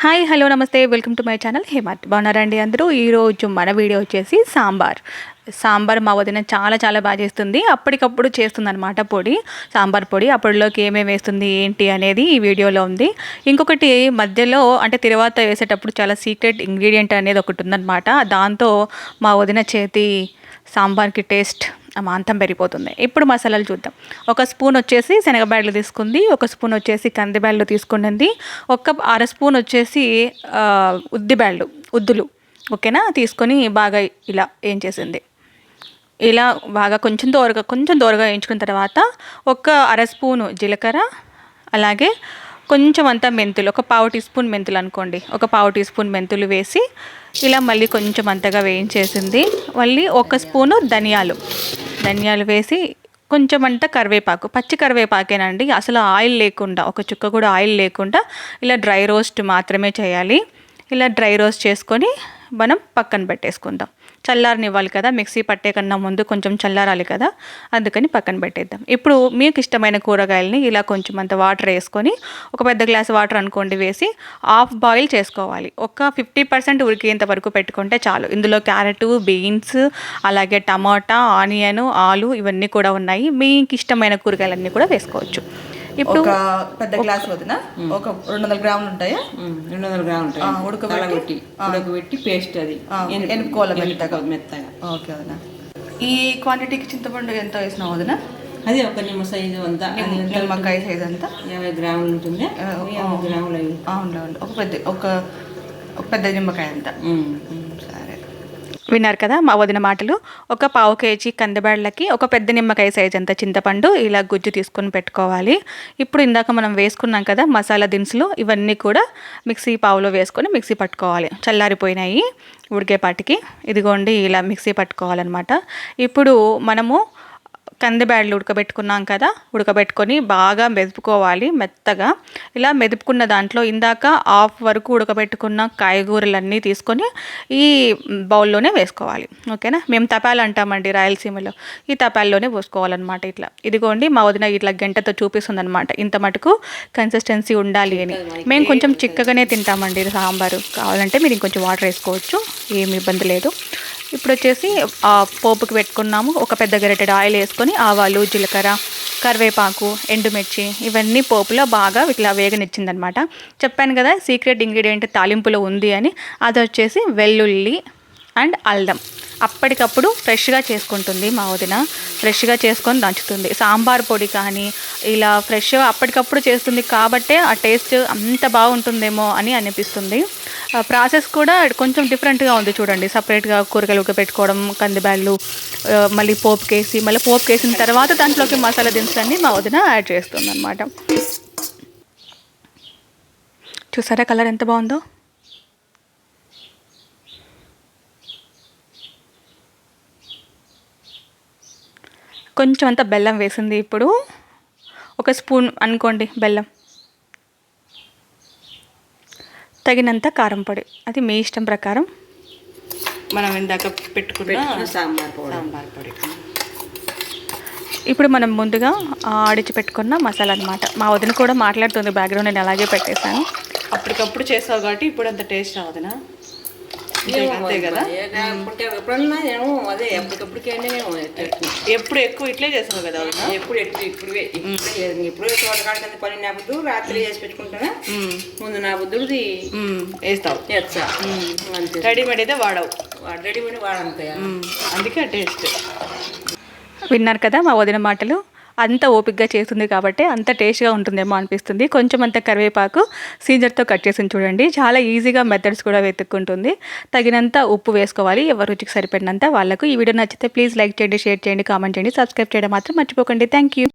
Hi hello నమస్తే welcome to my channel hey mart. బాగున్నారండి అందరూ? ఈరోజు మన వీడియో వచ్చేసి సాంబార్ మా వదిన చాలా బాగా చేస్తుంది. అప్పటికప్పుడు చేస్తుంది అనమాట సాంబార్ పొడి. అప్పటిలోకి ఏమేమి వేస్తుంది ఏంటి అనేది ఈ వీడియోలో ఉంది. ఇంకొకటి మధ్యలో అంటే తిరువాత వేసేటప్పుడు చాలా సీక్రెట్ ఇంగ్రీడియంట్ అనేది ఒకటి ఉందన్నమాట. దాంతో మా వదిన చేతి సాంబార్కి టేస్ట్ అమాంతం పెరిగిపోతుంది. ఇప్పుడు మసాలాలు చూద్దాం. ఒక స్పూన్ వచ్చేసి శనగబ్యాళ్ళు తీసుకుంది, ఒక స్పూన్ వచ్చేసి కందిబ్యాళ్ళు తీసుకున్నది, ఒక అర స్పూన్ వచ్చేసి ఉద్దులు ఓకేనా తీసుకొని బాగా ఇలా ఏం చేసింది. ఇలా బాగా కొంచెం దోరగా వేయించుకున్న తర్వాత ఒక అర స్పూను జీలకర్ర, అలాగే కొంచెం అంతా మెంతులు, ఒక పావు టీ స్పూన్ మెంతులు అనుకోండి, ఒక పావు టీ స్పూన్ మెంతులు వేసి ఇలా మళ్ళీ కొంచెం అంతగా వేయించేసింది. మళ్ళీ ఒక స్పూను ధనియాలు వేసి కొంచెం అంతా కరివేపాకు, పచ్చి కరివేపాకేనండి, అసలు ఆయిల్ లేకుండా, ఒక చుక్క కూడా ఆయిల్ లేకుండా ఇలా డ్రై రోస్ట్ మాత్రమే చేయాలి. ఇలా డ్రై రోస్ట్ చేసుకొని మనం పక్కన పెట్టేసుకుందాం. చల్లారనివ్వాలి కదా, మిక్సీ పట్టే కన్నా ముందు కొంచెం చల్లారాలి కదా, అందుకని పక్కన పెట్టేద్దాం. ఇప్పుడు మీకు ఇష్టమైన కూరగాయలని ఇలా కొంచెం అంత వాటర్ వేసుకొని, ఒక పెద్ద గ్లాస్ వాటర్ అనుకోండి వేసి హాఫ్ బాయిల్ చేసుకోవాలి. ఒక 50% ఉడికేంత వరకు పెట్టుకుంటే చాలు. ఇందులో క్యారెట్, బీన్స్, అలాగే టమాటా, ఆనియన్, ఆలు ఇవన్నీ కూడా ఉన్నాయి. మీకు ఇష్టమైన కూరగాయలన్నీ కూడా వేసుకోవచ్చు. ఇప్పుడు ఒక పెద్ద గ్లాస్ వదిన ఒక 200 గ్రాములు ఉంటాయా? 200 గ్రాములు ఉంటాయి. ఉడకబెట్టి పేస్ట్ అది ఎనుకోవాలి మెత్తగా. ఓకే వదిన. ఈ క్వాంటిటీకి చింతపండు ఎంత వేసినావు వదిన? అది ఒక నిమ్మ సైజు అంతా, నిమ్మకాయ సైజు అంతా 50 గ్రాములు ఉంటుంది. 50 గ్రాములు అవును, ఒక పెద్ద నిమ్మకాయ అంతా. సరే, విన్నారు కదా మా వదిన మాటలు. ఒక పావు కేజీ కందిబ్యాళ్ళకి ఒక పెద్ద నిమ్మకాయ సైజ్ అంత చింతపండు ఇలా గుజ్జు తీసుకొని పెట్టుకోవాలి. ఇప్పుడు ఇందాక మనం వేసుకున్నాం కదా మసాలా దినుసులు, ఇవన్నీ కూడా మిక్సీ పావులో వేసుకొని మిక్సీ పట్టుకోవాలి. చల్లారిపోయినాయి ఉడికేపాటికి. ఇదిగోండి ఇలా మిక్సీ పట్టుకోవాలన్నమాట. ఇప్పుడు మనము కందిబ్యాళ్ళు ఉడకబెట్టుకున్నాం కదా, ఉడకబెట్టుకొని బాగా మెదుపుకోవాలి మెత్తగా. ఇలా మెదుపుకున్న దాంట్లో ఇందాక హాఫ్ వరకు ఉడకబెట్టుకున్న కాయగూరలన్నీ తీసుకొని ఈ బౌల్లోనే వేసుకోవాలి. ఓకేనా? మేము తపాలు అంటామండి రాయలసీమలో, ఈ తపాల్లోనే పోసుకోవాలన్నమాట. ఇదిగోండి మా వదిన ఇట్లా గంటతో చూపిస్తుంది అనమాట, ఇంత మటుకు కన్సిస్టెన్సీ ఉండాలి అని. మేము కొంచెం చిక్కగానే తింటామండి సాంబారు, కావాలంటే మీరు ఇంకొంచెం వాటర్ వేసుకోవచ్చు, ఏమి ఇబ్బంది లేదు. ఇప్పుడు వచ్చేసి పోపుకి పెట్టుకున్నాము. ఒక పెద్ద గరిటెడు ఆయిల్ వేసుకొని ఆవాలు, జీలకర్ర, కరివేపాకు, ఎండుమిర్చి ఇవన్నీ పోపులో బాగా ఇట్లా వేగనిచ్చిందనమాట. చెప్పాను కదా సీక్రెట్ ఇంగ్రీడియంట్ తాలింపులో ఉంది అని. అది వచ్చేసి వెల్లుల్లి అండ్ అల్లం. అప్పటికప్పుడు ఫ్రెష్గా చేసుకుంటుంది మా వదిన, ఫ్రెష్గా చేసుకొని దంచుతుంది. సాంబార్ పొడి కానీ ఇలా ఫ్రెష్గా అప్పటికప్పుడు చేస్తుంది కాబట్టే ఆ టేస్ట్ అంత బాగుంటుందేమో అని అనిపిస్తుంది. ప్రాసెస్ కూడా కొంచెం డిఫరెంట్గా ఉంది చూడండి. సపరేట్గా కూరగాయలు ఉడకబెట్టుకోవడం, కందిబ్యాళ్ళు మళ్ళీ పోపు కేసిన తర్వాత దాంట్లోకి మసాలా దినుసులన్నీ మా వదిన యాడ్ చేస్తుంది అనమాట. చూసారా కలర్ ఎంత బాగుందో? కొంచెం అంత బెల్లం వేసింది. ఇప్పుడు ఒక స్పూన్ అనుకోండి బెల్లం, తగినంత కారం పొడి, అది మీ ఇష్టం ప్రకారం. మనం ఇందాక పెట్టుకున్న సాంబార్ పొడి. ఇప్పుడు మనం ముందుగా ఆడిచి పెట్టుకున్న మసాలా అనమాట. మా వదిన కూడా మాట్లాడుతుంది బ్యాక్గ్రౌండ్, నేను అలాగే పెట్టేశాను. అప్పటికప్పుడు చేసావు కాబట్టి ఇప్పుడు అంత టేస్ట్ రావదునా? అంతే కదా. ఎప్పుడన్నా అదే ఎప్పటికప్పుడుకేనే ఎప్పుడు ఎక్కువ ఇట్లే చేసావు కదా వదిన? ఇప్పుడు తోటకాడ పని నా బుద్ధుడు రాత్రి చేసి పెట్టుకుంటానా, ముందు నా బుద్ధుడిది వేస్తావు. రెడీమేడ్ అయితే రెడీమేడ్ వాడంతా, అందుకే టేస్ట్. విన్నారు కదా మా వదిన మాటలు. అంత ఓపిక్గా చేస్తుంది కాబట్టి అంత టేస్ట్గా ఉంటుందేమో అనిపిస్తుంది. కొంచెం అంత కరివేపాకు సీజర్తో కట్ చేసి చూడండి, చాలా ఈజీగా మెథడ్స్ కూడా వెతుక్కుంటుంది. తగినంత ఉప్పు వేసుకోవాలి, ఎవరి రుచికి సరిపడినంత వాళ్ళకు. ఈ వీడియో నచ్చితే ప్లీజ్ లైక్ చేయండి, షేర్ చేయండి, కామెంట్ చేయండి, సబ్స్క్రైబ్ చేయడం మాత్రం మర్చిపోకండి. Thank you.